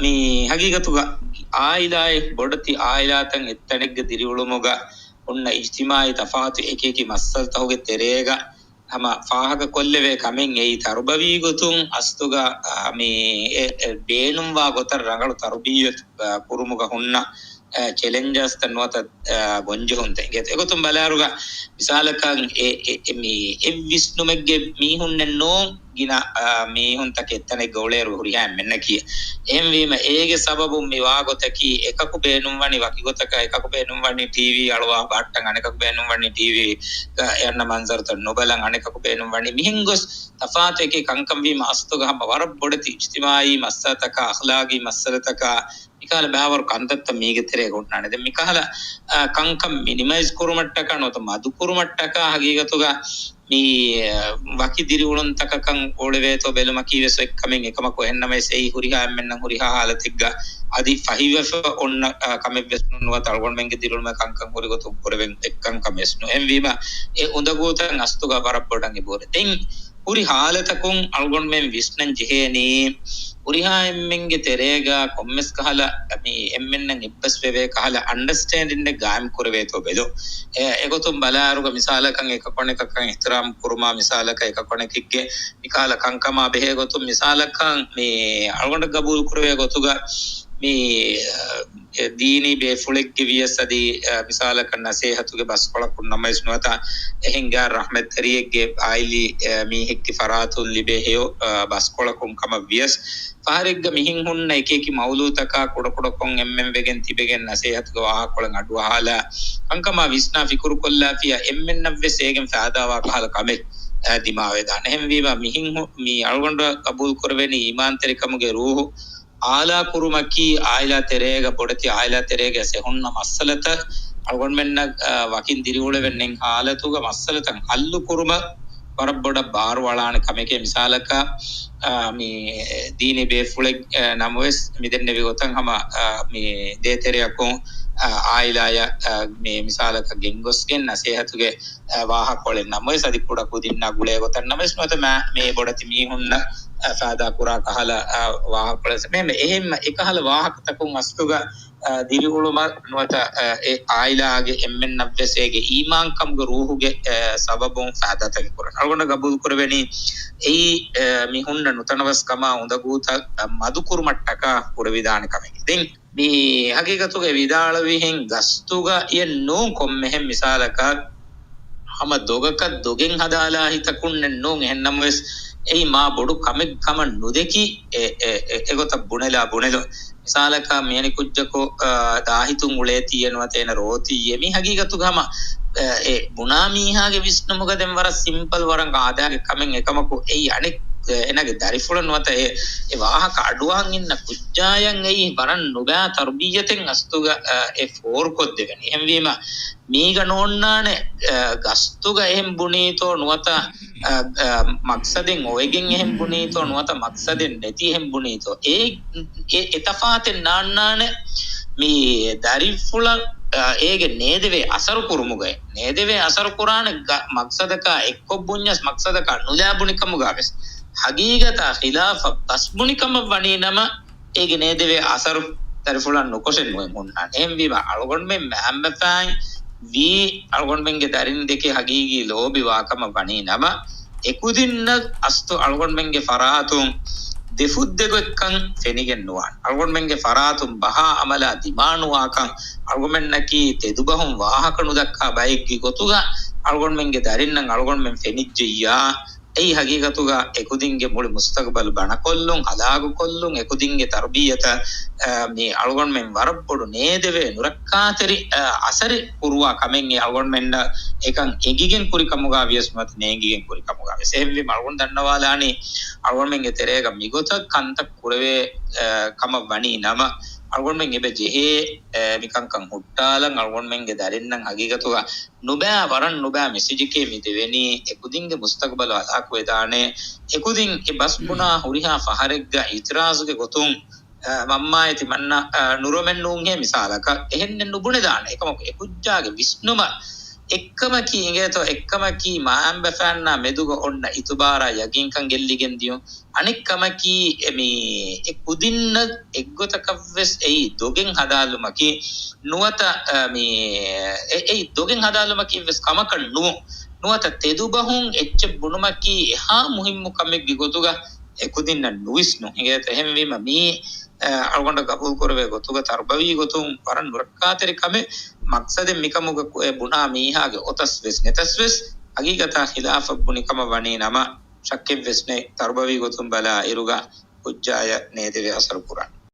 mi hagigatuga ආයිලායි බොඩති ආයිලාතන් එත්තනෙක්ග දිරිවුළුමුග ඔන්න ඉජ්තිමායි තෆාතු එකේකි මස්සල් තහුගෙ තෙරේග හම ෆාහක කොල්ලෙවේ කමෙන් එයි තරුබවී ගොතුන් අස්තුග මේ බේනුම්වා ගොතර රඟලු තරුබීයත් පුරුමුග හුන්න challenges තනුවත බොංජුන්ත එකතුම් බලාරුග විශාලකන් මේ විස්නුමෙක්ගේ මීහුන්න නෝ ගින මීහුන්තක එත්තනෙ ගෝලේරු හුරියා මෙන්න කිය එහෙම වීම ඒගේ සබබුම් මේවා ගොතකි එකකු බේනුම් වනි වකි ගොතක එකකු බේනුම් වනි ටීවී අලවා බාට්ටන් අනෙකකු බේනුම් වනි ටීවී යන්න මන්සර්ත නොබලන් අනෙකකු බේනුම් වනි මිහින් ගොස් තෆාත් එකේ කංකම් වීම අස්තුගහම වර බොඩති ඉජ්තිමායි මස්සතක අඛලාගී මස්සලතක මිකාල බෑවර කන්දත්ත මේගෙ තෙරේ කොටනනේ දැන් මිකාල කංකම් මිනිමයිස් කුරුමට්ටක නොත මදු කුරුමට්ටක හගීගතුග මේ වකි දිරිවුලන් තකකන් ඕලවේතෝ බෙලම කීවස එක්කමෙන් එකමක එන්නමයි සෙයි හුරිහා මෙන්න හුරිහා हालතිග්ග අදි ෆහිවෆ ඔන්න කමෙ වෙස්නුව තල්ගොන් මෙන්ගේ දිරුල්ම කංකම් හුරිගතු පුරවෙන් එක්කම් කමෙස්නු එම්වීම ඒ උඳගෝතන් අස්තුග පරප්පොඩන්ගේ බෝර දෙන් හුරි हालතකුන් අල්ගොන් මෙන් විස්නන් ජෙහෙනී උරිහා එම්මෙන්ගේ තෙරේගා කොම්මස් කහලා මේ එම්මෙන්නම් ඉබ්බස් වෙවේ කහලා අන්ඩර්ස්ටෑන්ඩින් එක ගාම් කරවේතෝ බෙදෝ ඒගොතුම් බලාරුග මිසාලකන් එක කොණකකන් ඉහ්තරාම් කුරුමා මිසාලක එක කොණකික්ගේ මිකාල කංකමා බෙහෙ ගොතුම් මිසාලකන් මේ අල්ගොන්ඩ ගබූල් කරවේ ගොතුගා මේ දීනි බේෆුලෙක්ගේ වියසදී මිසාලකන් නසීහතුගේ බස්කොලකුන් නමයිස් නොතා එහින්ගා රහමත් තරියෙක්ගේ ආයිලි මීහෙක්කි ෆරාතුල් ලිබෙහෙයෝ බස්කොලකුන් කම වියස් පාරෙග්ග මිහින් හුන්න එකේකි මවුලූතකා කුඩකොඩකොන් එම්මෙන් වෙගෙන් තිබෙගෙන් නසීහතුග වාහකොලන් අඩුවහලා අංකමා විස්නා ෆිකුරු කොල්ලා ෆියා එම්මෙන් නව්වේ සේගෙන් ෆාදාවා කහලා කමෙ දිමාවේ දාන එහෙම වීම මිහින් මී අල්ගොන්ඩ කබූල් කරවෙනි ඊමාන්තරිකමුගේ රූහ ආලා කුරුමකි ආයිලා තෙරේග පොඩති ආයිලා තෙරේග සෙහොන්න මස්සලත අල්ගොන් මෙන්න වකින් දිරිවුල වෙන්නෙන් ආලතුග මස්සලතන් අල්ලු කුරුම පරබ්බොඩ බාර වලාන කමකේ මිසාලක මේ දීනි බේෆුලෙක් නමවස් මිදෙන්න විගොතන් හම මේ දේතරයකෝ ආයිලාය මේ මිසාලක ගෙන්ගොස්ගෙන් නසීහතුගේ වාහකොලෙන් නමවස් අදි කුඩ කුදින්න ගුලේ ගොතන් නමස් නොත මේ බොඩති මීහුන්න සාදා කුරා කහලා වාහකොලස මෙන්න එහෙම එකහල වාහකතකුන් අස්තුග දිරිහුළුම නොත ඒ ආයිලාගේ එම්මෙන් නව්වසේගේ ඊමාන්කම්ගේ රූහුගේ සබබුන් සාදතක කරන අල්ගොන ගබුල් කරවෙනි ඒ මිහුන්න නුතනවස් කම උඳගූත මදුකුරු මට්ටක පුර විධාන කමකි දෙන් මේ හකීකතුගේ විදාල විහෙන් ගස්තුග ය නෝ කොම්මෙහෙන් මිසාලක හම දොගක දොගෙන් හදාලා හිතකුන්න නෝ එහෙන්නම වෙස් එයි මා බොඩු කමෙක් කම නොදෙකි එගොත බුණෙලා බුණෙලෝ මිසාලක මෙයනි කුජ්ජකෝ දාහිතුන් උලේ තියෙනවා තේන රෝති යෙමි හගීගතු ගම ඒ බුණා මීහාගේ විස්නු මොකදෙන් වර සිම්පල් වරන් ආදාගේ කමෙන් එකමකු එයි අනෙක් එනගේ දරිෆුලන් වත ඒ වාහක අඩුවන් ඉන්න කුජ්ජායන් එයි වරන් නුබෑ තර්බියතෙන් අස්තුග ඒ ෆෝර් කොත් දෙවෙනි එහෙම වීම මීග නෝන්නානේ ගස්තුග එහෙම් බුනීතෝ නුවත මක්සදෙන් ඔයගෙන් එහෙම් බුනීතෝ නුවත මක්සදෙන් නැති එහෙම් බුනීතෝ ඒ එතෆාතෙන් නාන්නානේ මේ දරිෆුල ඒගේ නේදවේ අසරු කුරුමුගේ නේදවේ අසරු කුරාන මක්සදක එක්ක බුඤ්ඤස් මක්සදක නුලාබුනිකමුගාවස් හගීගත ඛිලාෆ බස්බුනිකම වණීනම ඒගේ නේදවේ අසරු දරිෆුලන් නොකොසෙන් මොන්නා එම් විව අලගොන් මෙ මැම්බෆාන් වී අලගොන් මෙන්ගේ දරින් දෙකේ හගීගී ලෝබි වාකම වණීනම එකුදින්න අස්තු අලගොන් මෙන්ගේ ෆරාතුන් දෙෆුද්දෙගොක්කන් ෆෙනිගෙන් නුවන් අල්ගොන් මෙන්ගේ ෆරාතුම් බහා අමලා දිමානුවාකන් අල්ගොන් මෙන්නකි තෙදුබහුම් වාහකණු දක්කා බයික්ගි ගොතුග අල්ගොන් මෙන්ගේ දරින්නම් අල්ගොන් මෙන් ෆෙනිජ්ජියා ei hagigatuga ekudinge muli mustaqbal bana kollun halagu kollun ekudinge tarbiyata me algon men warappodu nedeve nurakkateri asari kurwa kamen e algon menna ekan egigen kurikamuga viesmat negigen kurikamuga sevvi algon dannawalani algon men e terega migota kanta kurave kama vani nama algon men ebe jehe mikankan huttalan algon men ge darinnan hagigatuga nuba waran nuba message ke mi deveni ekudinge mustaqbal alak wedane ekudin e basbuna huriha faharegga itirazuge gotun mamma eti manna nuromen nunge misalaka ehenne nubune dana ekam ekujjage visnuma එක්කම කී ඉංගේතෝ එක්කම කී මාම් බෆන්නා මෙදුග ඔන්න ඉතුබාරා යකින් කන් ගෙල්ලිගෙන් දියෝ අනික්කම කී එමි කුදින්න එක්ගොතකවස් එයි දොගෙන් හදාලුමකි නුවත මේ එයි දොගෙන් හදාලුමකි වෙස් කමක නුවත තෙදුබහුන් එච්ච බුණුමකි එහා මුහිම්මු කමෙක් ගිගොතුග එකුදින්න නුවිස්නු ඉංගේත එහෙම වීම මී අල්ගොන්ඩ කපුල් කරවේ ගොතුග තර්බවී ගොතුන් පරන් වරක්කාතරි කමේ මක්සද මිකමුග බුණා මීහාගේ ඔතස් වෙස් නෙතස් වෙස් අගීගතා ඛිලාෆ බුනිකම වනේ නම ශක්කෙ වෙස්නේ තර්බවී ගොතුන් බලා ඉරුගා උජ්ජාය නේදවේ අසර පුරන්